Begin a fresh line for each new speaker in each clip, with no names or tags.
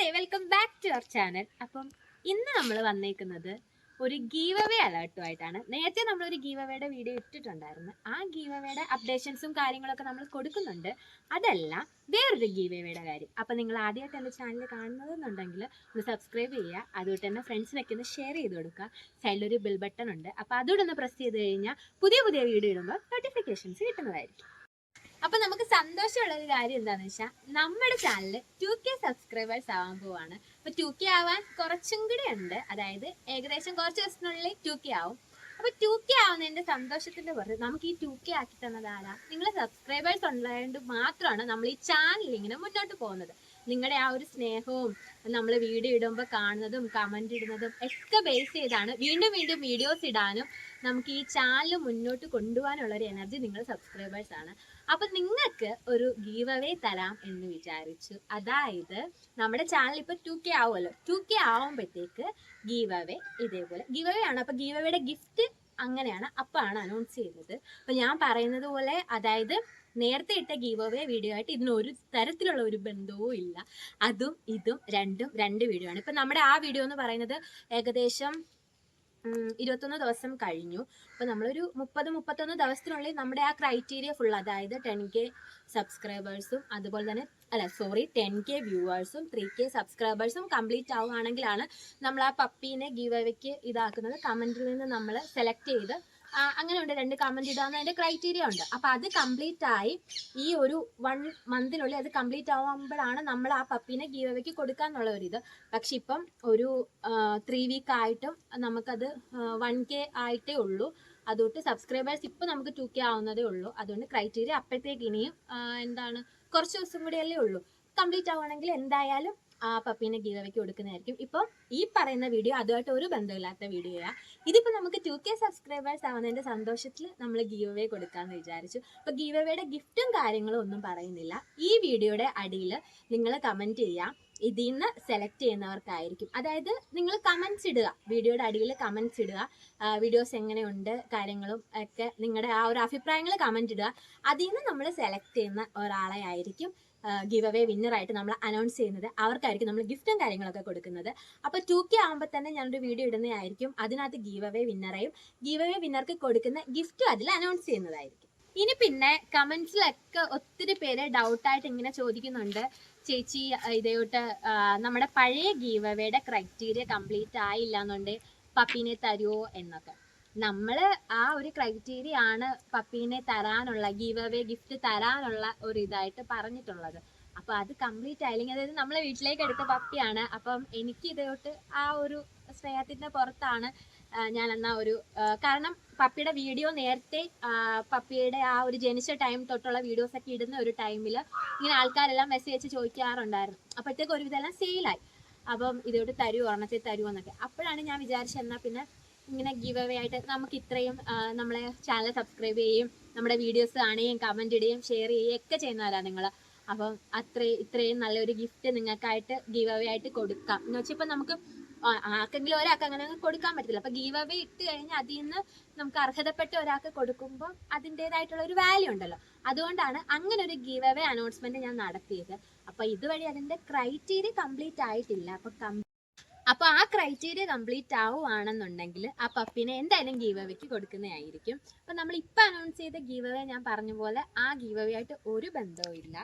അതെ, welcome back to our channel. അപ്പം ഇന്ന് നമ്മൾ വന്നേക്കുന്നത് ഒരു ഗീവ് അവേ അലേർട്ടുമായിട്ടാണ്. നേരത്തെ നമ്മളൊരു ഗീവ് അവേയുടെ വീഡിയോ ഇട്ടിട്ടുണ്ടായിരുന്നു. ആ ഗീവ് അവേയുടെ അപ്ഡേഷൻസും കാര്യങ്ങളൊക്കെ നമ്മൾ കൊടുക്കുന്നുണ്ട്. അതല്ല, വേറൊരു ഗീവ് അവേയുടെ കാര്യം. അപ്പം നിങ്ങൾ ആദ്യമായിട്ട് എൻ്റെ ചാനൽ കാണുന്നതെന്നുണ്ടെങ്കിൽ ഒന്ന് സബ്സ്ക്രൈബ് ചെയ്യുക. അതുകൊണ്ട് തന്നെ ഫ്രണ്ട്സിനൊക്കെ ഒന്ന് ഷെയർ ചെയ്ത് കൊടുക്കുക. സൈഡിലൊരു ബെൽ ബട്ടൺ ഉണ്ട്. അപ്പോൾ അതുകൂടെ ഒന്ന് പ്രസ് ചെയ്ത് കഴിഞ്ഞാൽ പുതിയ പുതിയ വീഡിയോ ഇടുമ്പോൾ നോട്ടിഫിക്കേഷൻസ് കിട്ടുന്നതായിരിക്കും. അപ്പൊ നമുക്ക് സന്തോഷമുള്ള ഒരു കാര്യം എന്താണെന്ന് വെച്ചാൽ നമ്മുടെ ചാനൽ 2K സബ്സ്ക്രൈബേഴ്സ് ആവാൻ പോവാണ്. അപ്പൊ 2K ആവാൻ കുറച്ചും കൂടി ഉണ്ട്. അതായത് ഏകദേശം കുറച്ച് ദിവസത്തിനുള്ളിൽ 2K ആവും. അപ്പൊ 2K ആവുന്നതിന്റെ സന്തോഷത്തിന്റെ പുറത്ത് നമുക്ക് ഈ 2K ആക്കി തന്നതാരാ? നിങ്ങളെ സബ്സ്ക്രൈബേഴ്സ് ഉണ്ടായതുകൊണ്ട് മാത്രമാണ് നമ്മൾ ഈ ചാനൽ ഇങ്ങനെ മുന്നോട്ട് പോകുന്നത്. നിങ്ങളുടെ ആ ഒരു സ്നേഹവും നമ്മൾ വീഡിയോ ഇടുമ്പോൾ കാണുന്നതും കമന്റ് ഇടുന്നതും ഒക്കെ ബേസ് ചെയ്താണ് വീണ്ടും വീണ്ടും വീഡിയോസ് ഇടാനും നമുക്ക് ഈ ചാനൽ മുന്നോട്ട് കൊണ്ടുപോകാനുള്ള ഒരു എനർജി നിങ്ങൾ സബ്സ്ക്രൈബേഴ്സ് ആണ്. അപ്പൊ നിങ്ങൾക്ക് ഒരു ഗീവ് അവേ തരാം എന്ന് വിചാരിച്ചു. അതായത് നമ്മുടെ ചാനൽ ഇപ്പൊ 2K ആവുമല്ലോ. 2K ആവുമ്പോഴത്തേക്ക് ഗീവ് അവേ ഇതേപോലെ ഗീവ് അവേ ആണ്. അപ്പൊ ഗീവ് അവേയുടെ ഗിഫ്റ്റ് അങ്ങനെയാണ് അപ്പാണ് അനൗൺസ് ചെയ്യുന്നത്. അപ്പൊ ഞാൻ പറയുന്നത് പോലെ, അതായത് നേരത്തെ ഇട്ട ഗീവ് അവേ വീഡിയോ ആയിട്ട് ഇതിന് ഒരു തരത്തിലുള്ള ഒരു ബന്ധവും ഇല്ല. അതും ഇതും രണ്ടും രണ്ട് വീഡിയോ ആണ്. ഇപ്പൊ നമ്മുടെ ആ വീഡിയോ എന്ന് പറയുന്നത് ഏകദേശം 21 ദിവസം കഴിഞ്ഞു. അപ്പോൾ നമ്മളൊരു 30-31 ദിവസത്തിനുള്ളിൽ നമ്മുടെ ആ ക്രൈറ്റീരിയ ഫുൾ, അതായത് 10K സബ്സ്ക്രൈബേഴ്സും അതുപോലെ തന്നെ 10K വ്യൂവേഴ്സും 3K സബ്സ്ക്രൈബേഴ്സും കംപ്ലീറ്റ് ആവുകയാണെങ്കിലാണ് നമ്മൾ ആ പപ്പീനെ ഗീവ് അവേക്ക് ഇതാക്കുന്നത്. കമന്റിൽ നിന്ന് നമ്മൾ സെലക്ട് ചെയ്ത് അങ്ങനെ ഉണ്ട്, 2 കമന്റ് ഇടാന്ന് അതിന്റെ ക്രൈറ്റീരിയ ഉണ്ട്. അപ്പൊ അത് കംപ്ലീറ്റ് ആയി ഈ ഒരു 1 മന്തിനുള്ളിൽ അത് കംപ്ലീറ്റ് ആവുമ്പോഴാണ് നമ്മൾ ആ പപ്പീനെ ഗീവ് അവേക്ക് കൊടുക്കാന്നുള്ള ഒരു ഇത്. പക്ഷെ ഇപ്പം ഒരു 3 വീക്ക് ആയിട്ടും നമുക്കത് 1K ആയിട്ടേ ഉള്ളൂ. അതുകൊണ്ട് സബ്സ്ക്രൈബേഴ്സ് ഇപ്പൊ നമുക്ക് 2K ആവുന്നതേ ഉള്ളൂ. അതുകൊണ്ട് ക്രൈറ്റീരിയ അപ്പോഴത്തേക്ക് ഇനിയും കുറച്ച് ദിവസം കൂടിയല്ലേ ഉള്ളൂ. കംപ്ലീറ്റ് ആവുകയാണെങ്കിൽ എന്തായാലും ആ പപ്പീനെ ഗീവ് അവേക്ക് കൊടുക്കുന്നതായിരിക്കും. ഇപ്പം ഈ പറയുന്ന വീഡിയോ അതുമായിട്ട് ഒരു ബന്ധമില്ലാത്ത വീഡിയോയാണ്. ഇതിപ്പോൾ നമുക്ക് 2K സബ്സ്ക്രൈബേഴ്സ് ആവുന്നതിന്റെ സന്തോഷത്തിൽ നമ്മൾ ഗീവ് അവേ കൊടുക്കാമെന്ന് വിചാരിച്ചു. അപ്പോൾ ഗീവ് അവേയുടെ ഗിഫ്റ്റും കാര്യങ്ങളും ഒന്നും പറയുന്നില്ല. ഈ വീഡിയോയുടെ അടിയിൽ നിങ്ങൾ കമന്റ് ചെയ്യാം. ഇതിൽ നിന്ന് സെലക്ട് ചെയ്യുന്നവർക്കായിരിക്കും. അതായത് നിങ്ങൾ കമന്റ്സ് ഇടുക, വീഡിയോയുടെ അടിയിൽ കമന്റ്സ് ഇടുക, വീഡിയോസ് എങ്ങനെയുണ്ട് കാര്യങ്ങളും ഒക്കെ നിങ്ങളുടെ ആ ഒരു അഭിപ്രായങ്ങൾ കമന്റ് ഇടുക. അതിൽ നിന്ന് നമ്മൾ സെലക്ട് ചെയ്യുന്ന ഒരാളെ ആയിരിക്കും ഗീവ് അവേ വിന്നറായിട്ട് നമ്മൾ അനൗൺസ് ചെയ്യുന്നത്. അവർക്കായിരിക്കും നമ്മൾ ഗിഫ്റ്റും കാര്യങ്ങളൊക്കെ കൊടുക്കുന്നത്. അപ്പോൾ 2K ആകുമ്പോൾ തന്നെ ഞാനൊരു വീഡിയോ ഇടുന്നതായിരിക്കും. അതിനകത്ത് ഗീവ് അവേ വിന്നറേയും ഗീവ് അവേ വിന്നർക്ക് കൊടുക്കുന്ന ഗിഫ്റ്റും അതിൽ അനൗൺസ് ചെയ്യുന്നതായിരിക്കും. ഇനി പിന്നെ കമന്റ്സിലൊക്കെ ഒത്തിരി പേര് ഡൗട്ടായിട്ട് ഇങ്ങനെ ചോദിക്കുന്നുണ്ട്, ചേച്ചി ഇതോട്ട് നമ്മുടെ പഴയ ഗീവ് അവേയുടെ ക്രൈറ്റീരിയ കംപ്ലീറ്റ് ആയില്ല എന്നുണ്ടെങ്കിൽ പപ്പീനെ തരുമോ എന്നൊക്കെ. നമ്മള് ആ ഒരു ക്രൈറ്റീരിയ ആണ് പപ്പീനെ തരാനുള്ള, ഗീവ് അവേ ഗിഫ്റ്റ് തരാനുള്ള ഒരു ഇതായിട്ട് പറഞ്ഞിട്ടുള്ളത്. അപ്പൊ അത് കംപ്ലീറ്റ് ആയില്ലെങ്കിൽ, അതായത് നമ്മളെ വീട്ടിലേക്ക് എടുത്ത പപ്പിയാണ്. അപ്പം എനിക്ക് ഇതോട്ട് ആ ഒരു സ്നേഹത്തിന്റെ പുറത്താണ് ഞാൻ എന്നാ ഒരു കാരണം പപ്പിയുടെ വീഡിയോ നേരത്തെ പപ്പിയുടെ ആ ഒരു ജനിച്ച ടൈം തൊട്ടുള്ള വീഡിയോസ് ഒക്കെ ഇടുന്ന ഒരു ടൈമിൽ ഇങ്ങനെ ആൾക്കാരെല്ലാം മെസ്സേജ് അയച്ച് ചോദിക്കാറുണ്ടായിരുന്നു. അപ്പോഴത്തേക്ക് ഒരുവിധമെല്ലാം സെയിലായി. അപ്പം ഇതോട്ട് തരുമോ, ഒരെണ്ണത്തിൽ തരുമോ എന്നൊക്കെ. അപ്പോഴാണ് ഞാൻ വിചാരിച്ചത് എന്നാൽ പിന്നെ ഇങ്ങനെ ഗീവ് അവേ ആയിട്ട് നമുക്ക് ഇത്രയും നമ്മളെ ചാനൽ സബ്സ്ക്രൈബ് ചെയ്യുകയും നമ്മുടെ വീഡിയോസ് കാണുകയും കമന്റ് ഇടുകയും ഷെയർ ചെയ്യുകയും ഒക്കെ ചെയ്യുന്നവരാണ് നിങ്ങൾ. അപ്പം ഇത്രയും നല്ലൊരു ഗിഫ്റ്റ് നിങ്ങൾക്കായിട്ട് ഗീവ് അവേ ആയിട്ട് കൊടുക്കാം എന്ന് വെച്ചാൽ ഇപ്പം നമുക്ക് ആർക്കെങ്കിലും ഒരാൾക്ക് അങ്ങനെ കൊടുക്കാൻ പറ്റില്ല. അപ്പൊ ഗീവ് അവേ ഇട്ട് കഴിഞ്ഞാൽ അതിൽ നിന്ന് നമുക്ക് അർഹതപ്പെട്ട ഒരാൾക്ക് കൊടുക്കുമ്പോൾ അതിൻ്റെതായിട്ടുള്ള ഒരു വാല്യൂ ഉണ്ടല്ലോ. അതുകൊണ്ടാണ് അങ്ങനെ ഒരു ഗീവ് അവേ അനൗൺസ്മെന്റ് ഞാൻ നടത്തിയത്. അപ്പൊ ഇതുവഴി അതിന്റെ ക്രൈറ്റീരിയ കംപ്ലീറ്റ് ആയിട്ടില്ല. അപ്പൊ ആ ക്രൈറ്റീരിയ കംപ്ലീറ്റ് ആവുകയാണെന്നുണ്ടെങ്കിൽ ആ പപ്പിനെ എന്തായാലും ഗീവ് അവേക്ക് കൊടുക്കുന്നതായിരിക്കും. അപ്പൊ നമ്മൾ ഇപ്പൊ അനൗൺസ് ചെയ്ത ഗീവ് അവേ ഞാൻ പറഞ്ഞ പോലെ ആ ഗീവ് അവേ ആയിട്ട് ഒരു ബന്ധവും ഇല്ല.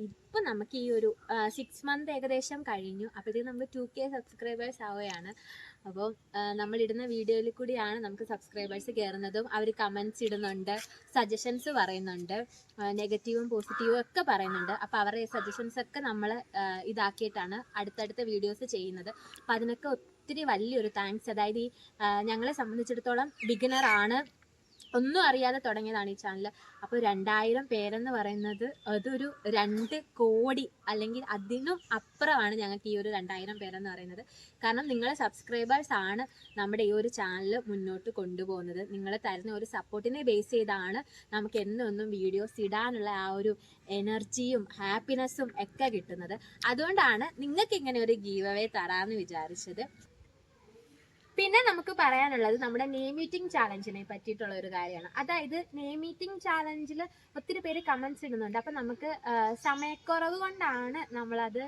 ഇപ്പൊ നമുക്ക് ഈ ഒരു 6 മന്ത് ഏകദേശം കഴിഞ്ഞു. അപ്പോഴത്തേക്കും നമുക്ക് 2K സബ്സ്ക്രൈബേഴ്സ് ആവുകയാണ്. അപ്പോൾ നമ്മളിടുന്ന വീഡിയോയിൽ കൂടിയാണ് നമുക്ക് സബ്സ്ക്രൈബേഴ്സ് കയറുന്നതും. അവർ കമന്റ്സ് ഇടുന്നുണ്ട്, സജഷൻസ് പറയുന്നുണ്ട്, നെഗറ്റീവും പോസിറ്റീവും ഒക്കെ പറയുന്നുണ്ട്. അപ്പോൾ അവരുടെ സജഷൻസ് ഒക്കെ നമ്മൾ ഇതാക്കിയിട്ടാണ് അടുത്തടുത്ത വീഡിയോസ് ചെയ്യുന്നത്. അപ്പം അതിനൊക്കെ ഒത്തിരി വലിയൊരു താങ്ക്സ്. അതായത് ഈ ഞങ്ങളെ സംബന്ധിച്ചിടത്തോളം ബിഗിനർ ആണ്, ഒന്നും അറിയാതെ തുടങ്ങിയതാണ് ഈ ചാനൽ. അപ്പോൾ 2000 പേരെന്ന് പറയുന്നത് അതൊരു 2 കോടി അല്ലെങ്കിൽ അതിനും അപ്പുറമാണ് ഞങ്ങൾക്ക് ഈ ഒരു 2000 പേരെന്ന് പറയുന്നത്. കാരണം നിങ്ങളെ സബ്സ്ക്രൈബേഴ്സ് ആണ് നമ്മുടെ ഈ ഒരു ചാനൽ മുന്നോട്ട് കൊണ്ടുപോകുന്നത്. നിങ്ങൾ തരുന്ന ഒരു സപ്പോർട്ടിനെ ബേസ് ചെയ്താണ് നമുക്ക് എന്നും വീഡിയോസ് ഇടാനുള്ള ആ ഒരു എനർജിയും ഹാപ്പിനെസ്സും ഒക്കെ കിട്ടുന്നത്. അതുകൊണ്ടാണ് നിങ്ങൾക്ക് ഇങ്ങനെ ഒരു ഗീവ് അവേ തരാമെന്ന് വിചാരിച്ചത്. പിന്നെ നമുക്ക് പറയാനുള്ളത് നമ്മുടെ നെയിം മീറ്റിംഗ് ചാലഞ്ചിനെ പറ്റിയിട്ടുള്ള ഒരു കാര്യമാണ്. അതായത് നെയിം മീറ്റിംഗ് ചാലഞ്ചിൽ ഒത്തിരി പേര് കമന്റ്സ് ഇടുന്നുണ്ട്. അപ്പം നമുക്ക് സമയക്കുറവ് കൊണ്ടാണ് നമ്മളത്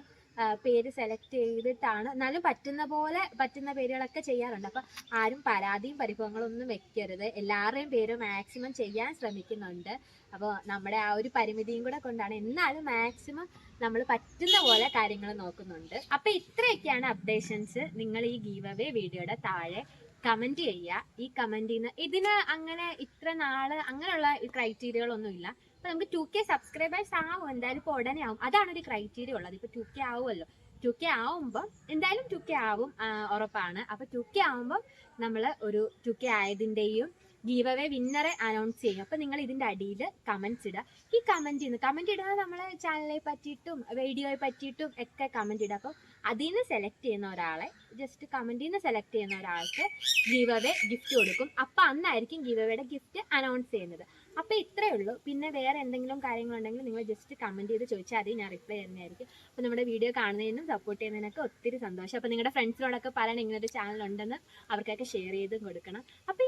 പേര് സെലക്ട് ചെയ്തിട്ടാണ്, എന്നാലും പറ്റുന്ന പേരുകളൊക്കെ ചെയ്യാറുണ്ട്. അപ്പം ആരും പരാതിയും പരിഭവങ്ങളും ഒന്നും വെക്കരുത്. എല്ലാവരുടെയും പേര് മാക്സിമം ചെയ്യാൻ ശ്രമിക്കുന്നുണ്ട്. അപ്പോൾ നമ്മുടെ ആ ഒരു പരിമിതിയും കൂടെ കൊണ്ടാണ്, എന്നാലും മാക്സിമം നമ്മൾ പറ്റുന്ന പോലെ കാര്യങ്ങൾ നോക്കുന്നുണ്ട്. അപ്പം ഇത്രയൊക്കെയാണ് അപ്ഡേഷൻസ്. നിങ്ങൾ ഈ ഗീവ് അവേ വീഡിയോയുടെ താഴെ കമന്റ് ചെയ്യുക. ഈ കമന്റിൽ നിന്ന് ഇതിന് അങ്ങനെ ഇത്ര നാള് അങ്ങനെയുള്ള ക്രൈറ്റീരിയകളൊന്നും ഇല്ല. അപ്പൊ നമുക്ക് 2K സബ്സ്ക്രൈബേഴ്സ് ആവും, എന്തായാലും ഇപ്പൊ ഉടനെ ആവും. അതാണ് ഒരു ക്രൈറ്റീരിയ ഉള്ളത്. ഇപ്പൊ 2K ആവുമല്ലോ, 2K ആവുമ്പോൾ എന്തായാലും 2K ആവും, ഉറപ്പാണ്. അപ്പൊ 2K ആവുമ്പോൾ നമ്മൾ ഒരു 2K ആയതിന്റെയും ഗീവ് അവേ വിന്നറെ അനൗൺസ് ചെയ്യും. അപ്പൊ നിങ്ങൾ ഇതിന്റെ അടിയിൽ കമന്റ്സ് ഇടുക. ഈ കമന്റ് ഇടുക നമ്മളെ ചാനലിനെ പറ്റിയിട്ടും വീഡിയോയെ പറ്റിയിട്ടും ഒക്കെ കമന്റ് ഇടുക. അപ്പോൾ അതിൽ നിന്ന് സെലക്ട് ചെയ്യുന്ന ഒരാളെ, ജസ്റ്റ് കമന്റിൽ നിന്ന് സെലക്ട് ചെയ്യുന്ന ഒരാൾക്ക് ഗീവ് അവേ ഗിഫ്റ്റ് കൊടുക്കും. അപ്പൊ അന്നായിരിക്കും ഗീവ് അവേയുടെ ഗിഫ്റ്റ് അനൗൺസ് ചെയ്യുന്നത്. അപ്പോൾ ഇത്രയേ ഉള്ളൂ. പിന്നെ വേറെ എന്തെങ്കിലും കാര്യങ്ങളുണ്ടെങ്കിൽ നിങ്ങൾ ജസ്റ്റ് കമന്റ് ചെയ്ത് ചോദിച്ചാൽ അത് ഞാൻ റിപ്ലൈ ചെയ്യുന്നതായിരിക്കും. അപ്പോൾ നമ്മുടെ വീഡിയോ കാണുന്നതിനും സപ്പോർട്ട് ചെയ്യുന്നതിനൊക്കെ ഒത്തിരി സന്തോഷം. അപ്പോൾ നിങ്ങളുടെ ഫ്രണ്ട്സിനോടൊക്കെ പറയണം ഇങ്ങനൊരു ചാനൽ ഉണ്ടെന്ന്, അവർക്കൊക്കെ ഷെയർ ചെയ്ത് കൊടുക്കണം. അപ്പോൾ